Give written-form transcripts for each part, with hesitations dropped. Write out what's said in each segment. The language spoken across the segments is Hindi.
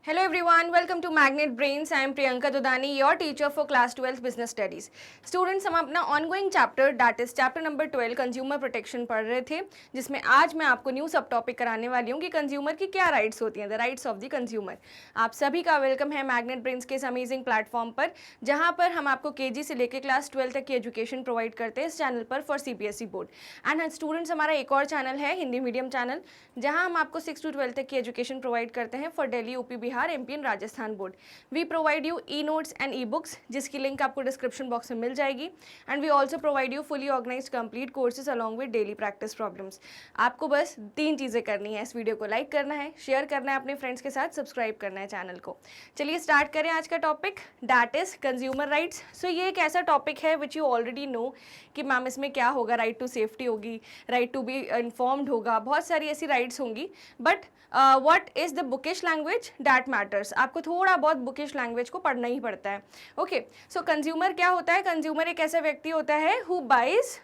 Hello everyone, welcome to Magnet Brains. I am Priyanka Dudani, your teacher for class 12 business studies. Students, हम अपना ongoing chapter that is chapter number 12 consumer protection पढ़ रहे थे, जिसमें आज मैं आपको न्यू सब टॉपिक कराने वाली हूँ कि कंज्यूमर की क्या राइट्स होती हैं, the rights of the consumer. आप सभी का वेलकम है मैग्नेट ब्रेन्स के इस अमेजिंग प्लेटफॉर्म पर, जहाँ पर हम आपको केजी से लेकर क्लास 12 तक की एजुकेशन प्रोवाइड करते हैं इस चैनल पर for CBSE board. And students, हमारा एक और चैनल है हिंदी मीडियम चैनल, जहाँ हम आपको 6 to 12 तक की एजुकेशन प्रोवाइड करते हैं for Delhi, UP, Bihar, MP and Rajasthan board. We provide you e notes and e books, जिसकी लिंक आपको डिस्क्रिप्शन बॉक्स में मिल जाएगी। And we also provide you fully organised complete courses along with daily practice problems. आपको बस 3 चीज़ें करनी है, इस वीडियो को लाइक करना है, शेयर करना है अपने फ्रेंड्स के साथ, सब्सक्राइब करना है चैनल को। चलिए स्टार्ट करें आज का topic, that is consumer rights. So ये एक ऐसा टॉपिक है विच यू ऑलरेडी नो कि मैम इसमें क्या होगा, राइट टू सेफ्टी होगी, राइट टू बी इन्फॉर्म्ड होगा, बहुत सारी ऐसी राइट्स होंगी। But what is the bookish language that matters, आपको थोड़ा बहुत बुकिश लैंग्वेज को पढ़ना ही पड़ता है। ओके, सो कंज्यूमर क्या होता है? कंज्यूमर एक ऐसा व्यक्ति होता है हु बाइज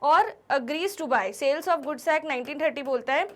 और agrees to buy. Sales of goods act 1930 बोलता है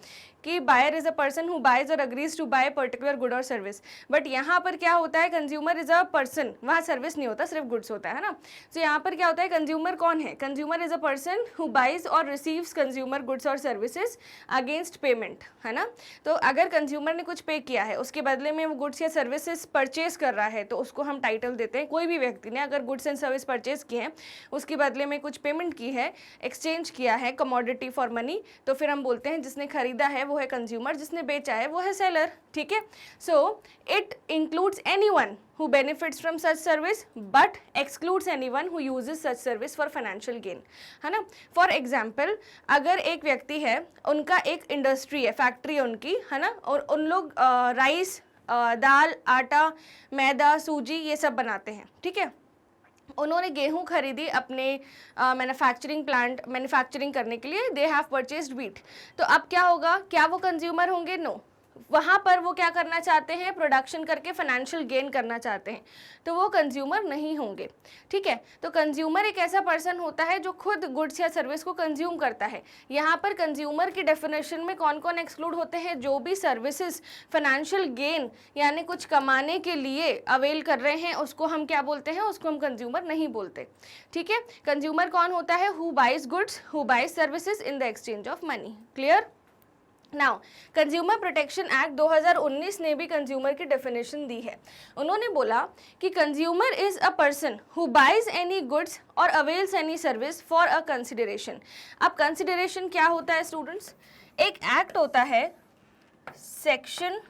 कि buyer is a person who buys और agrees to buy particular good और सर्विस। बट यहाँ पर क्या होता है? कंज्यूमर इज अ पर्सन, वहाँ सर्विस नहीं होता, सिर्फ गुड्स होता है ना। तो यहाँ पर क्या होता है? कंज्यूमर कौन है? Consumer is a person who buys और रिसीव्स कंज्यूमर गुड्स और सर्विसेज अगेंस्ट पेमेंट, है ना। तो अगर कंज्यूमर ने कुछ पे किया है, उसके बदले में वो गुड्स या सर्विसेज परचेज कर रहा है, तो उसको हम टाइटल देते हैं। कोई भी व्यक्ति ने अगर गुड्स एंड सर्विस परचेज किए हैं, उसके बदले में कुछ पेमेंट की है, एक्सचेंज किया है कमोडिटी फॉर मनी, तो फिर हम बोलते हैं जिसने खरीदा है वो है कंज्यूमर, जिसने बेचा है वो है सेलर। ठीक है, so it includes anyone who benefits from such service but excludes anyone who uses such service for financial gain, है ना। फॉर एग्जाम्पल, अगर एक व्यक्ति है, उनका एक इंडस्ट्री है, फैक्ट्री है उनकी, है ना, और उन लोग राइस, दाल, आटा, मैदा, सूजी ये सब बनाते हैं। ठीक है, उन्होंने गेहूं खरीदी अपने मैन्युफैक्चरिंग प्लांट मैन्युफैक्चरिंग करने के लिए, दे हैव परचेज्ड व्हीट। तो अब क्या होगा? क्या वो कंज्यूमर होंगे? नो। वहाँ पर वो क्या करना चाहते हैं? प्रोडक्शन करके फाइनेंशियल गेन करना चाहते हैं, तो वो कंज्यूमर नहीं होंगे। ठीक है, तो कंज्यूमर एक ऐसा पर्सन होता है जो खुद गुड्स या सर्विस को कंज्यूम करता है। यहाँ पर कंज्यूमर की डेफिनेशन में कौन कौन एक्सक्लूड होते हैं? जो भी सर्विसेज फाइनेंशियल गेन यानी कुछ कमाने के लिए अवेल कर रहे हैं, उसको हम क्या बोलते हैं? उसको हम कंज्यूमर नहीं बोलते। ठीक है, कंज्यूमर कौन होता है? Who buys goods, who buys services in the exchange of money. Clear? Now, consumer protection act 2019 ने भी कंज्यूमर की डेफिनेशन दी है। उन्होंने बोला कि consumer is a person who buys any goods और avails any service for a consideration. अब कंसिडरेशन क्या होता है स्टूडेंट्स? एक एक्ट होता है, section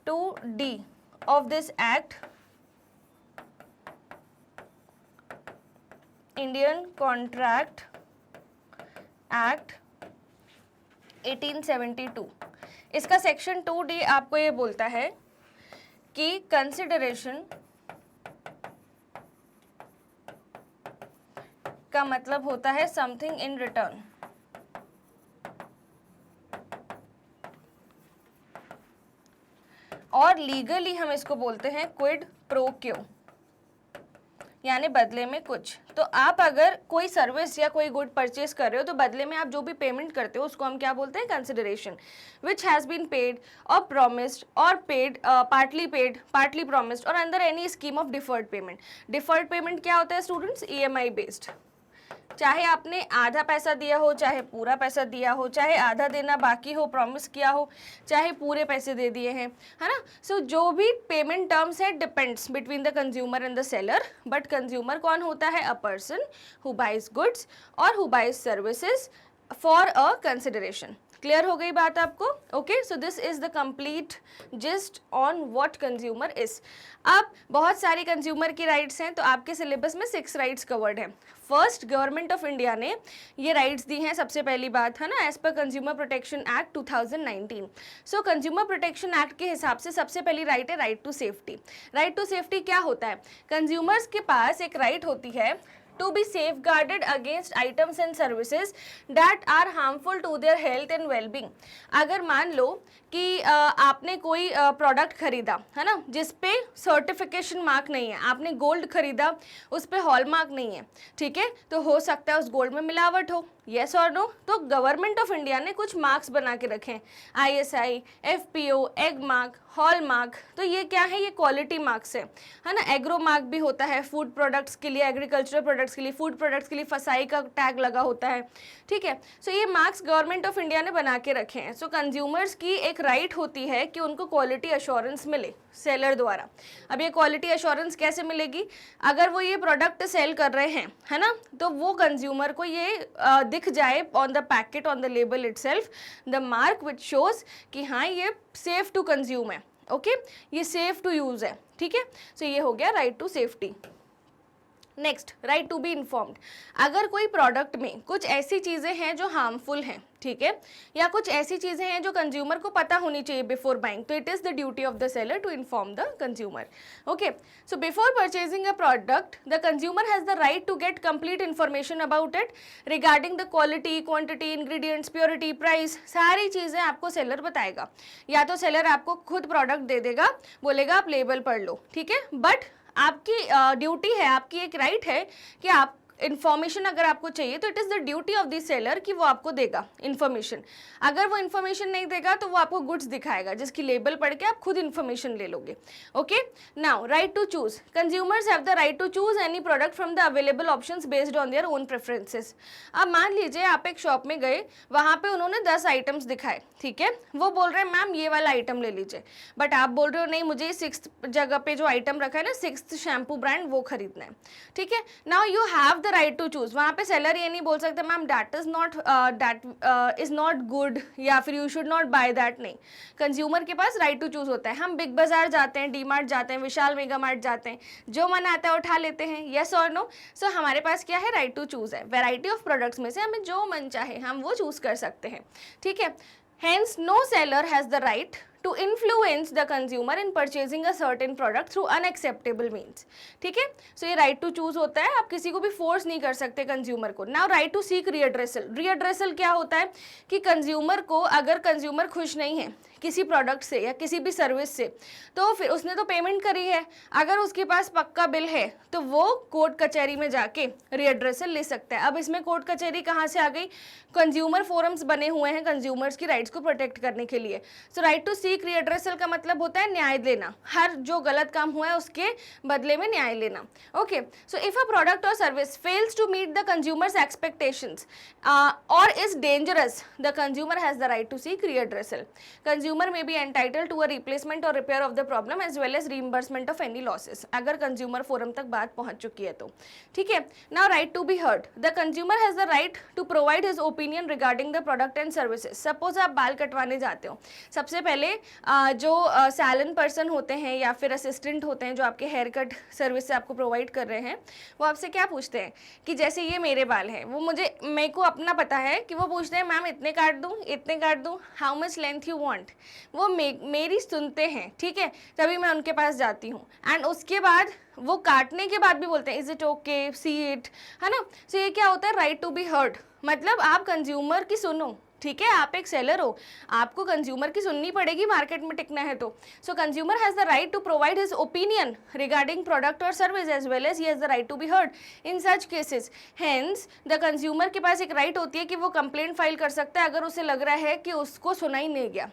2D of this act, Indian contract act 1872। इसका सेक्शन 2D आपको ये बोलता है कि कंसिडरेशन का मतलब होता है समथिंग इन रिटर्न। और लीगली हम इसको बोलते हैं क्विड प्रो क्यो, यानी बदले में कुछ। तो आप अगर कोई सर्विस या कोई गुड परचेज कर रहे हो, तो बदले में आप जो भी पेमेंट करते हो उसको हम क्या बोलते हैं? Consideration. Which has been paid और प्रोमिस्ड और paid, partly paid, partly promised और under any scheme of deferred payment. Deferred payment क्या होता है स्टूडेंट्स? EMI based. चाहे आपने आधा पैसा दिया हो, चाहे पूरा पैसा दिया हो, चाहे आधा देना बाकी हो, प्रॉमिस किया हो, चाहे पूरे पैसे दे दिए हैं, है ना। सो जो भी पेमेंट टर्म्स है depends between the consumer and the seller. But consumer कौन होता है? A person who buys goods और who buys services for a consideration. Clear हो गई बात आपको? Okay, so this is the complete gist on what consumer is. अब बहुत सारी कंज्यूमर की राइट्स हैं, तो आपके सिलेबस में 6 राइट्स कवर्ड हैं। फर्स्ट, गवर्नमेंट ऑफ इंडिया ने ये राइट्स दी हैं, सबसे पहली बात, है ना, as per consumer protection act 2019। So consumer protection act के हिसाब से सबसे पहली राइट है right to safety. Right to safety क्या होता है? कंज्यूमर्स के पास एक राइट होती है to be safeguarded against items and services that are harmful to their health and well-being। अगर मान लो कि आपने कोई प्रोडक्ट खरीदा, है ना, जिस पे सर्टिफिकेशन मार्क नहीं है, आपने गोल्ड खरीदा, उस पे हॉल मार्क नहीं है, ठीक है, तो हो सकता है उस गोल्ड में मिलावट हो, येस और नो? तो गवर्नमेंट ऑफ इंडिया ने कुछ मार्क्स बना के रखे हैं, ISI, FPO, egg mark, hall mark. तो ये क्या है? ये क्वालिटी मार्क्स है ना। एग्रो मार्क भी होता है फूड प्रोडक्ट्स के लिए, एग्रीकल्चरल प्रोडक्ट्स के लिए, फूड प्रोडक्ट्स के लिए फसाई का टैग लगा होता है, ठीक है। सो ये मार्क्स गवर्नमेंट ऑफ इंडिया ने बना के रखे हैं। सो कंज्यूमर्स की एक राइट होती है कि उनको क्वालिटी अश्योरेंस मिले सेलर द्वारा। अब ये क्वालिटी अश्योरेंस कैसे मिलेगी? अगर वो ये प्रोडक्ट सेल कर रहे हैं, है ना, तो वो कंज्यूमर को ये दिख जाए on the packet, on the label itself, the mark which shows कि हाँ ये सेफ टू कंज्यूम है, ओके, ये सेफ टू यूज है, ठीक है। सो ये हो गया right to safety. Next, right to be informed. अगर कोई प्रोडक्ट में कुछ ऐसी चीज़ें हैं जो हार्मफुल हैं, ठीक है, या कुछ ऐसी चीज़ें हैं जो कंज्यूमर को पता होनी चाहिए बिफोर बाइंग, तो it is the duty of the seller to inform the consumer, okay. So before purchasing a product the consumer has the right to get complete information about it regarding the quality, quantity, ingredients, purity, price, सारी चीज़ें आपको सेलर बताएगा। या तो सेलर आपको खुद प्रोडक्ट दे देगा, बोलेगा आप लेबल पढ़ लो, ठीक है, बट आपकी ड्यूटी है, आपकी एक राइट है कि आप इन्फॉर्मेशन अगर आपको चाहिए तो it is the duty of the seller कि वो आपको देगा इन्फॉर्मेशन। अगर वो इन्फॉर्मेशन नहीं देगा तो वो आपको गुड्स दिखाएगा जिसकी लेबल पढ़ के आप खुद इन्फॉर्मेशन ले लोगे, okay. Now right to choose. Consumers have the right to choose any product from the available options based on their own preferences. अब मान लीजिए आप एक शॉप में गए, वहाँ पे उन्होंने 10 आइटम्स दिखाए, ठीक है, वो बोल रहे हैं मैम ये वाला आइटम ले लीजिए, बट आप बोल रहे हो नहीं मुझे 6th जगह पे जो आइटम रखा है ना, 6th शैम्पू ब्रांड, वो खरीदना है, ठीक है। Now you have the right to choose. वहाँ पे सेलर ये नहीं बोल सकते ma'am that is not good या फिर you should not buy that, नहीं। कंज्यूमर के पास राइट टू चूज होता है। हम बिग बाजार जाते हैं, डी मार्ट जाते हैं, विशाल मेगा मार्ट जाते हैं, जो मन आता है उठा लेते हैं, यस और नो। सो हमारे पास क्या है? राइट टू चूज है। वैरायटी ऑफ प्रोडक्ट्स में से हमें जो मन चाहे हम वो चूज कर सकते हैं, ठीक है। Hence, no seller has the right to influence the consumer in purchasing a certain product through unacceptable means, ठीक है। सो ये राइट टू चूज होता है, आप किसी को भी फोर्स नहीं कर सकते कंज्यूमर को। Now right to seek redressal. Redressal क्या होता है कि कंज्यूमर को, अगर कंज्यूमर खुश नहीं है किसी प्रोडक्ट से या किसी भी सर्विस से, तो फिर उसने तो पेमेंट करी है, अगर उसके पास पक्का बिल है तो वो कोर्ट कचहरी में जाके रीएड्रेसल ले सकता है। अब इसमें कोर्ट कचहरी कहाँ से आ गई? कंज्यूमर फोरम्स बने हुए हैं कंज्यूमर्स की राइट्स को प्रोटेक्ट करने के लिए। सो राइट टू सीक रीएड्रेसल का मतलब होता है न्याय लेना, हर जो गलत काम हुआ है उसके बदले में न्याय लेना, okay. So if a product और service fails to meet the consumers expectations और is dangerous, the consumer has the right to seek redressal. Consumer may be entitled to a replacement or repair of the problem as well as reimbursement of any losses, अगर कंज्यूमर फोरम तक बात पहुंच चुकी है तो, ठीक है। Now right to be heard. The consumer has the right to provide his opinion regarding the product and services. Suppose आप बाल कटवाने जाते हो, सबसे पहले जो सैलन पर्सन होते हैं या फिर असिस्टेंट होते हैं जो आपके हेयर कट सर्विस से आपको प्रोवाइड कर रहे हैं, वो आपसे क्या पूछते हैं कि जैसे ये मेरे बाल हैं, वो मेरे को अपना पता है कि वो पूछते हैं मैम इतने काट दूँ, इतने काट दूँ, how much length you want. वो मेरी सुनते हैं, ठीक है, तभी मैं उनके पास जाती हूँ। एंड उसके बाद वो काटने के बाद भी बोलते हैं is it okay, see it, है ना। सो ये क्या होता है? Right to be heard. मतलब आप कंज्यूमर की सुनो, ठीक है, आप एक सेलर हो, आपको कंज्यूमर की सुननी पड़ेगी मार्केट में टिकना है तो। So consumer has the right to provide his opinion regarding product और service as well as he has the right to be heard in such cases. Hence the consumer के पास एक राइट होती है कि वो कंप्लेंट फाइल कर सकता है अगर उसे लग रहा है कि उसको सुना ही नहीं गया,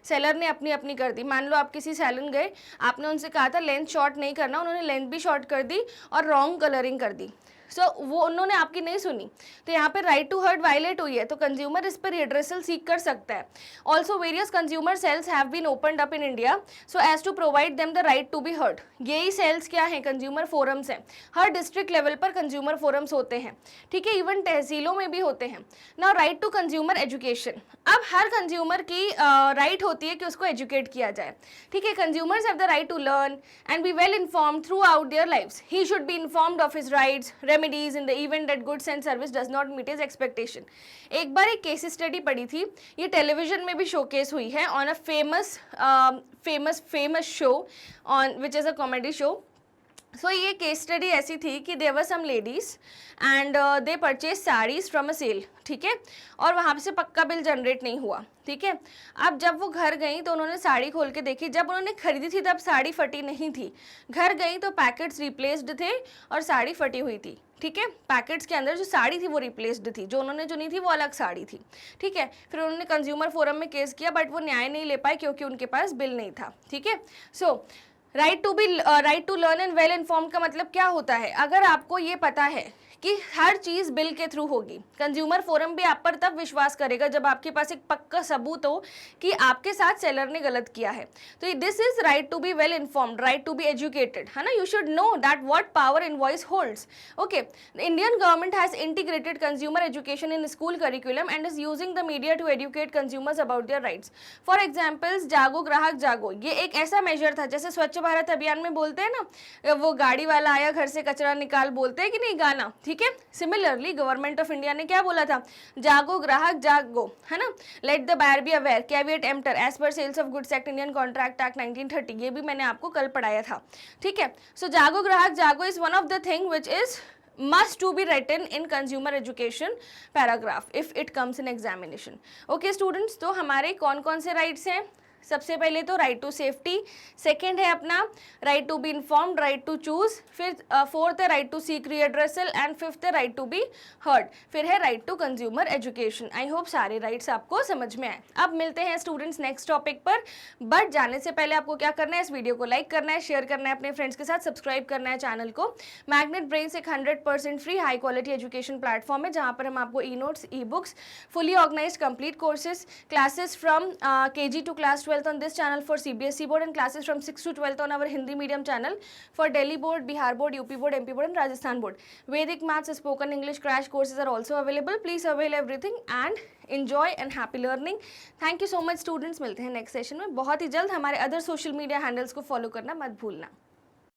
सेलर ने अपनी कर दी। मान लो आप किसी सैलून गए, आपने उनसे कहा था लेंथ शॉर्ट नहीं करना, उन्होंने लेंथ भी शॉर्ट कर दी और रॉन्ग कलरिंग कर दी। वो उन्होंने आपकी नहीं सुनी, तो यहाँ पे राइट टू हर्ड वायलेट हुई है, तो कंज्यूमर इस पर रिड्रेसल सीक कर सकता है। Also various consumer cells have been opened up in India so as to provide them the right to be heard. यही सेल्स क्या है? कंज्यूमर फोरम्स हैं। हर डिस्ट्रिक्ट लेवल पर कंज्यूमर फोरम्स होते हैं, ठीक है, इवन तहसीलों में भी होते हैं। Now right to consumer education. अब हर कंज्यूमर की राइट होती है कि उसको एजुकेट किया जाए, ठीक है। Consumers have the right to learn and be well informed throughout their lives. He should be informed of his rights, remedies in the event that goods and service does not meet his expectation. एक बार एक केस स्टडी पड़ी थी, ये टेलीविजन में भी शोकेस हुई है on a famous show on which is a comedy show. So ये केस स्टडी ऐसी थी कि there were some ladies and they purchase saris from a sale, ठीक है, और वहाँ से पक्का बिल जनरेट नहीं हुआ, ठीक है। अब जब वो घर गई तो उन्होंने साड़ी खोल के देखी, जब उन्होंने खरीदी थी तब साड़ी फटी नहीं थी, घर गई तो पैकेट्स रिप्लेस्ड थे और साड़ी फटी हुई थी, ठीक है, पैकेट्स के अंदर जो साड़ी थी वो रिप्लेस्ड थी, जो उन्होंने चुनी थी वो अलग साड़ी थी, ठीक है। फिर उन्होंने कंज्यूमर फोरम में केस किया बट वो न्याय नहीं ले पाए क्योंकि उनके पास बिल नहीं था, ठीक है। So right to learn and well inform का मतलब क्या होता है, अगर आपको ये पता है कि हर चीज़ बिल के थ्रू होगी, कंज्यूमर फोरम भी आप पर तब विश्वास करेगा जब आपके पास एक पक्का सबूत हो कि आपके साथ सेलर ने गलत किया है। तो this is right to be well informed, right to be educated, है ना। You should know that what power invoice holds. Okay, Indian government has integrated consumer education in school curriculum and is using the media to educate consumers about their rights. For examples, जागो ग्राहक जागो, ये एक ऐसा मेजर था, जैसे स्वच्छ भारत अभियान में बोलते हैं ना, वो गाड़ी वाला आया घर से कचरा निकाल, बोलते हैं कि नहीं गाना, ठीक है। सिमिलरली गवर्नमेंट ऑफ इंडिया ने क्या बोला था, जागो ग्राहक जागो, है ना। Let the buyer be aware, caveat emptor, as per sales of goods act, Indian contract act 1930, ये भी मैंने आपको कल पढ़ाया था, ठीक है। सो जागो ग्राहक जागो is one of the thing which is must to be written in consumer education paragraph if it comes in examination. Okay students, तो हमारे कौन कौन से राइट्स हैं, सबसे पहले तो राइट टू सेफ्टी, सेकंड है अपना right to be informed, right to choose, फिर फोर्थ है right to seek redressal and fifth है राइट टू बी हर्ड, फिर है right to consumer education. I hope सारे राइट्स आपको समझ में आए। अब मिलते हैं स्टूडेंट्स नेक्स्ट टॉपिक पर, बट जाने से पहले आपको क्या करना है, इस वीडियो को लाइक करना है, शेयर करना है अपने फ्रेंड्स के साथ, सब्सक्राइब करना है चैनल को। मैग्नेट ब्रेन्स एक 100% free high quality education platform है जहाँ पर हम आपको e notes, e books, fully organised complete courses, classes from KG to class 12th on this channel for CBSE board and classes from 6th to 12th on our Hindi medium channel for Delhi board, Bihar board, UP board, MP board and Rajasthan board. Vedic maths, spoken English crash courses are also available. Please avail everything and enjoy and happy learning. Thank you so much students, मिलते हैं नेक्स्ट सेशन में बहुत ही जल्द। हमारे अदर सोशल मीडिया हैंडल्स को फॉलो करना मत भूलना।